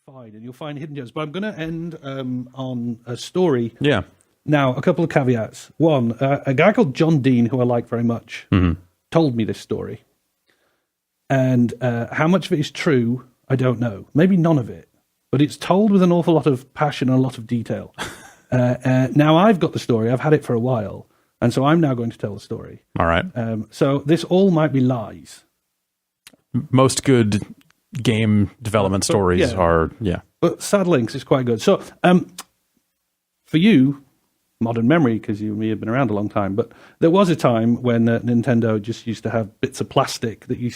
fine, and you'll find hidden gems. But I'm going to end on a story. Yeah. Now, a couple of caveats. One, a guy called John Dean, who I like very much, told me this story. And how much of it is true, I don't know. Maybe none of it. But it's told with an awful lot of passion and a lot of detail. Now, I've got the story. I've had it for a while. And so I'm now going to tell the story. All right. So this all might be lies. Most good game development stories are, But Sad Links is quite good. So for you, modern memory, because you and me have been around a long time, but there was a time when Nintendo just used to have bits of plastic that you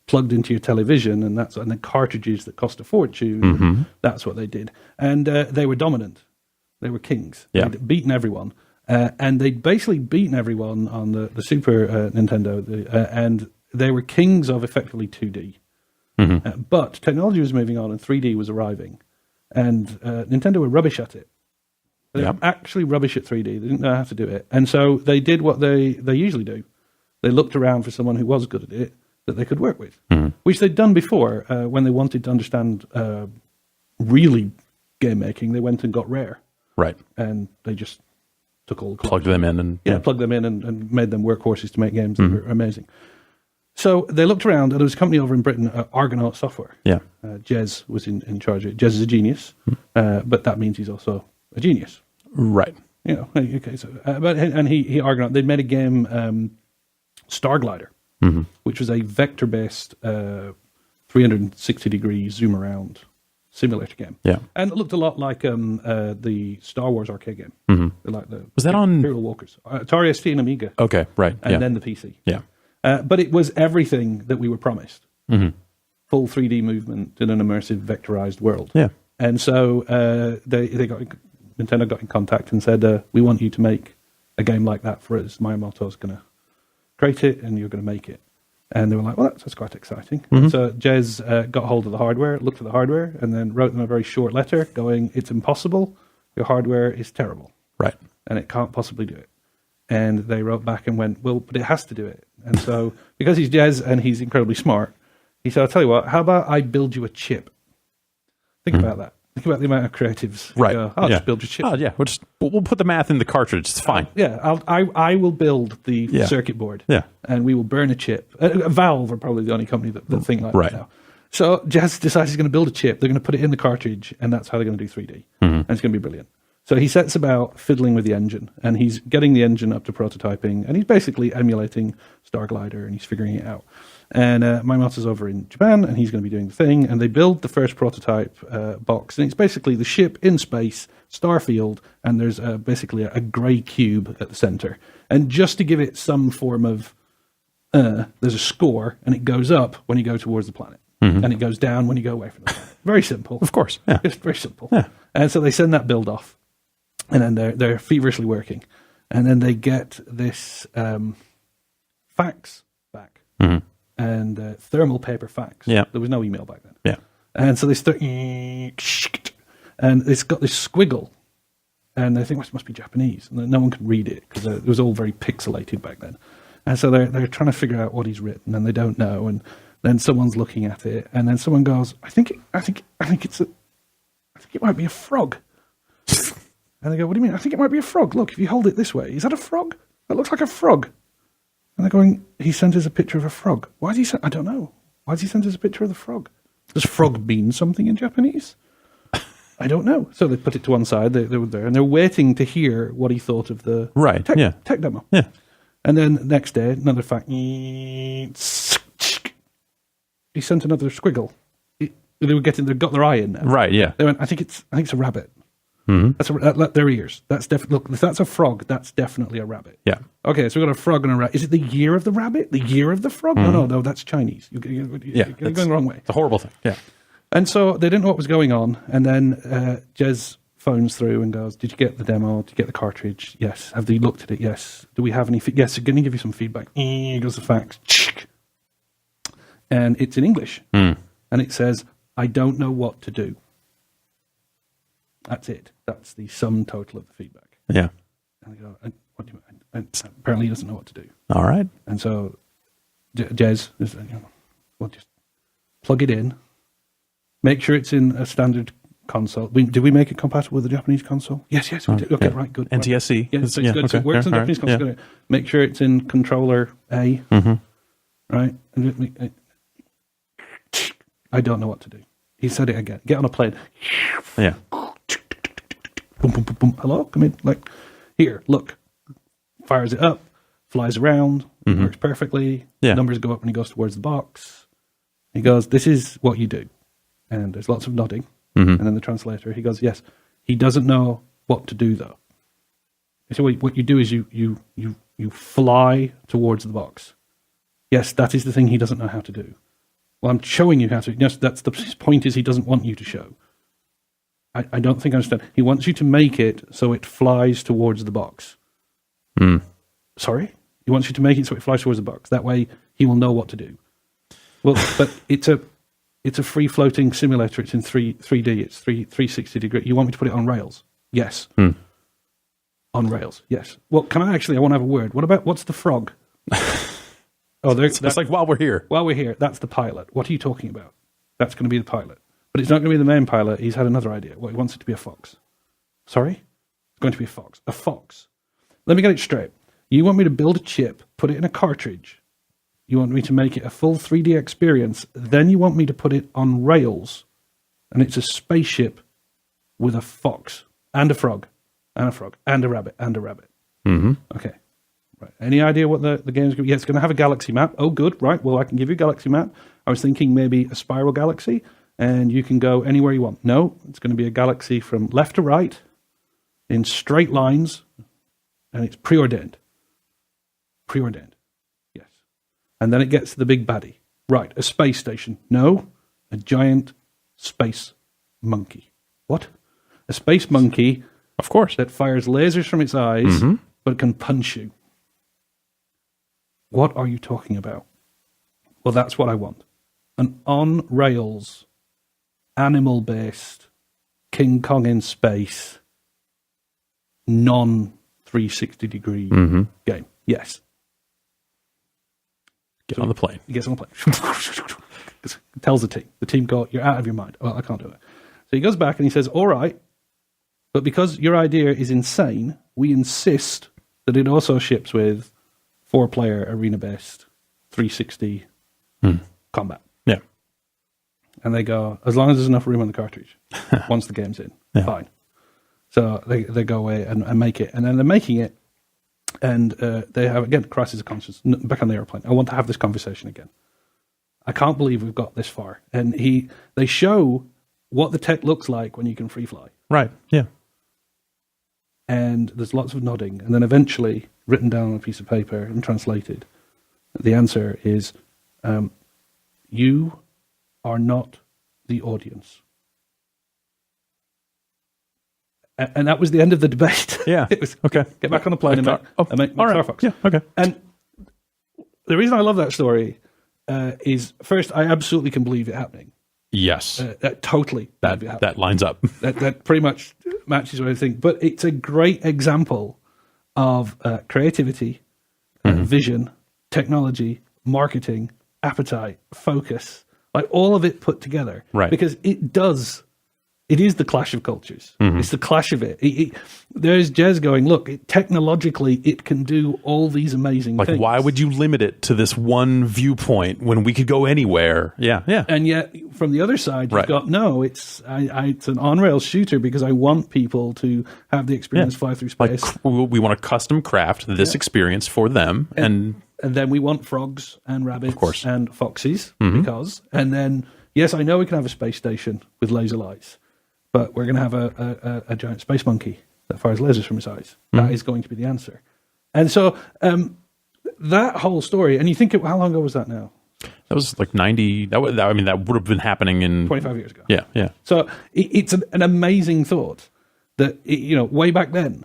plugged into your television, and then cartridges that cost a fortune. That's what they did. And they were dominant. They were kings. Yeah. They'd beaten everyone. And they'd basically beaten everyone on the Super Nintendo, and they were kings of effectively 2D. But technology was moving on, and 3D was arriving. And Nintendo were rubbish at it. They were actually rubbish at 3D. They didn't know how to do it. And so they did what they usually do. They looked around for someone who was good at it that they could work with, which they'd done before when they wanted to understand really game making. They went and got Rare. Right. And they just took all the plugged them in and plugged them in and made them workhorses to make games that were amazing. So they looked around, and there was a company over in Britain, Argonaut Software. Yeah. Jez was in charge of it. Jez is a genius, but that means he's also a genius. Right. You know, okay. So, and he Argonaut. They'd made a game, Star Glider, which was a vector-based 360-degree zoom around simulator game. Yeah. And it looked a lot like the Star Wars arcade game. Like was that on Imperial Walkers, Atari ST and Amiga? Okay, right. And then the PC. Yeah. But it was everything that we were promised. Full 3D movement in an immersive vectorized world. Yeah. And so Nintendo got in contact and said, we want you to make a game like that for us. Miyamoto's going to create it, and you're going to make it. And they were like, well, that's quite exciting. So Jez got hold of the hardware, looked at the hardware, and then wrote them a very short letter going, it's impossible. Your hardware is terrible. Right. And it can't possibly do it. And they wrote back and went, well, but it has to do it. And so, because he's Jez and he's incredibly smart, he said, I'll tell you what, how about I build you a chip? Think about that. Think about the amount of creatives. Right. I'll just build your chip. Oh, yeah. We'll put the math in the cartridge. It's fine. I will build the circuit board. Yeah. And we will burn a chip. Valve are probably the only company that think like that now. So Jez decides he's going to build a chip. They're going to put it in the cartridge, and that's how they're going to do 3D. And it's going to be brilliant. So he sets about fiddling with the engine, and he's getting the engine up to prototyping, and he's basically emulating Star Glider, and he's figuring it out. And Miyamoto's over in Japan, and he's going to be doing the thing, and they build the first prototype box, and it's basically the ship in space, starfield, and there's basically a grey cube at the center. And just to give it some form of, there's a score, and it goes up when you go towards the planet, and it goes down when you go away from the planet. Very simple. Of course. Yeah. Just very simple. Yeah. And so they send that build off. And then they're feverishly working. And then they get this fax back. And thermal paper fax. Yeah. There was no email back then. Yeah. And so they start... And it's got this squiggle. And they think, well, it must be Japanese. And no one could read it, because it was all very pixelated back then. And so they're trying to figure out what he's written, and they don't know. And then someone's looking at it, and then someone goes, I think it might be a frog. And they go, what do you mean? I think it might be a frog. Look, if you hold it this way, is that a frog? That looks like a frog. And they're going, he sent us a picture of a frog. Why did he send? I don't know. Why did he send us a picture of the frog? Does frog mean something in Japanese? I don't know. So they put it to one side. They were there, and they're waiting to hear what he thought of the tech demo. Yeah. And then next day, another fact. He sent another squiggle. They got their eye in now. Right. Yeah. They went, I think it's a rabbit. That's their ears. That's look. If that's a frog, that's definitely a rabbit. Yeah. Okay, so we've got a frog and a rabbit. Is it the year of the rabbit? The year of the frog? No, that's Chinese. You're going the wrong way. It's a horrible thing. Yeah. And so they didn't know what was going on. And then Jez phones through and goes, did you get the demo? Did you get the cartridge? Yes. Have they looked at it? Yes. Do we have any? Yes. Going to give you some feedback. Here goes the fax. And it's in English. And it says, I don't know what to do. That's it. That's the sum total of the feedback. Yeah. And they go, what do you mean? And apparently he doesn't know what to do. All right. And so Jez is, well, just plug it in, Make sure it's in a standard console. Did we make it compatible with the Japanese console? Yes, we did. Okay, right, good. NTSC. Yeah, so it's good. So it works on the Japanese console. Yeah. Make sure it's in controller A. Right? I don't know what to do. He said it again. Get on a plane. Yeah. Boom, boom, boom, boom. Hello? Come in. Like, here, look. Fires it up. Flies around. Works perfectly. Yeah. Numbers go up when he goes towards the box. He goes, this is what you do. And there's lots of nodding. And then the translator, he goes, yes. He doesn't know what to do, though. So what you do is you fly towards the box. Yes, that is the thing he doesn't know how to do. Well, I'm showing you how to. Yes, that's his point is he doesn't want you to show. I don't think I understand. He wants you to make it so it flies towards the box. Sorry? He wants you to make it so it flies towards the box. That way he will know what to do. Well, but it's a free-floating simulator. It's in 3D. It's 360 degree. You want me to put it on rails? Yes. On rails, yes. Well, I want to have a word. What's the frog? It's like while we're here. While we're here, that's the pilot. What are you talking about? That's going to be the pilot. But it's not going to be the main pilot. He's had another idea. Well, he wants it to be a fox. Sorry? It's going to be a fox. A fox. Let me get it straight. You want me to build a chip, put it in a cartridge. You want me to make it a full 3D experience. Then you want me to put it on rails. And it's a spaceship with a fox and a frog and a frog and a rabbit and a rabbit. Okay. Right. Any idea what the game's going to be? Yeah, it's going to have a galaxy map. Oh, good. Right. Well, I can give you a galaxy map. I was thinking maybe a spiral galaxy, and you can go anywhere you want. No, it's going to be a galaxy from left to right in straight lines, and it's preordained. Preordained. Yes. And then it gets to the big baddie. Right. A space station. No, a giant space monkey. What? A space monkey, of course, that fires lasers from its eyes, but can punch you. What are you talking about? Well, that's what I want. An on-rails, animal-based, King Kong in space, non-360-degree game. Yes. Get on the plane. He gets on the plane. Tells the team. The team go, you're out of your mind. Well, I can't do it. So he goes back and he says, all right, but because your idea is insane, we insist that it also ships with 4-player arena-based 360 combat. Yeah. And they go, as long as there's enough room on the cartridge, once the game's in, fine. So they go away and make it. And then they're making it, and they have, again, crisis of conscience, back on the airplane. I want to have this conversation again. I can't believe we've got this far. And they show what the tech looks like when you can free fly. Right, yeah. And there's lots of nodding. And then eventually, written down on a piece of paper and translated, the answer is, you are not the audience. And that was the end of the debate. Yeah. It was, okay. Get back on the plane and make all right. Starfox. Yeah, okay. And the reason I love that story is, first, I absolutely can believe it happening. Yes. Totally. That lines up. that pretty much matches what I think. But it's a great example of creativity, vision, technology, marketing, appetite, focus, like all of it put together. Right. Because it is the clash of cultures. It's the clash of it. There's Jez going, look, technologically, it can do all these amazing things. Like, why would you limit it to this one viewpoint when we could go anywhere? Yeah, yeah. And yet, from the other side, you've got, no, it's an on-rails shooter because I want people to have the experience fly through space. Like, we want to custom craft this experience for them. And then we want frogs and rabbits of course. And foxes because, and then, yes, I know we can have a space station with laser lights, but we're going to have a giant space monkey that fires lasers from its eyes. That is going to be the answer. And so that whole story, and you think, how long ago was that now? That was like 90. That would have been happening in 25 years ago. Yeah, yeah. So it's an amazing thought that, way back then,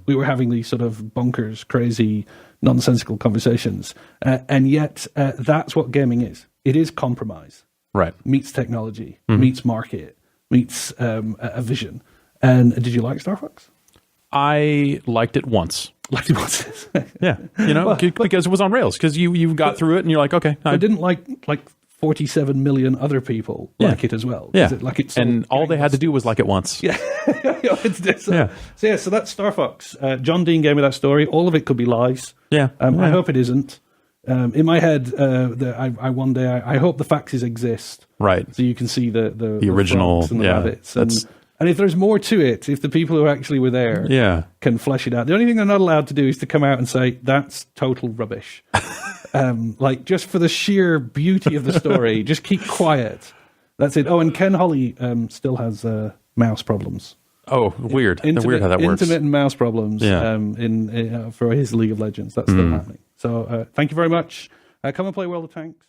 we were having these sort of bonkers, crazy, nonsensical conversations. And yet that's what gaming is. It is compromise. Right. Meets technology, meets market, meets a vision. And did you like Starfox? I liked it once. Liked it once. Yeah, because it was on rails. Because you got through it and you're like, okay. I didn't like 47 million other people like it as well. Yeah. It's and all they had to do was like it once. Yeah. So that's Star Fox. John Dean gave me that story. All of it could be lies. Yeah. I hope it isn't. In my head, I hope the faxes exist. Right. So you can see the original frogs and the rabbits. And if there's more to it, if the people who actually were there can flesh it out, the only thing they're not allowed to do is to come out and say, that's total rubbish. Just for the sheer beauty of the story, just keep quiet. That's it. Oh, and Ken Holly still has mouse problems. Oh, weird. Weird how that works. Intermittent mouse problems for his League of Legends. That's still happening. So thank you very much. Come and play World of Tanks.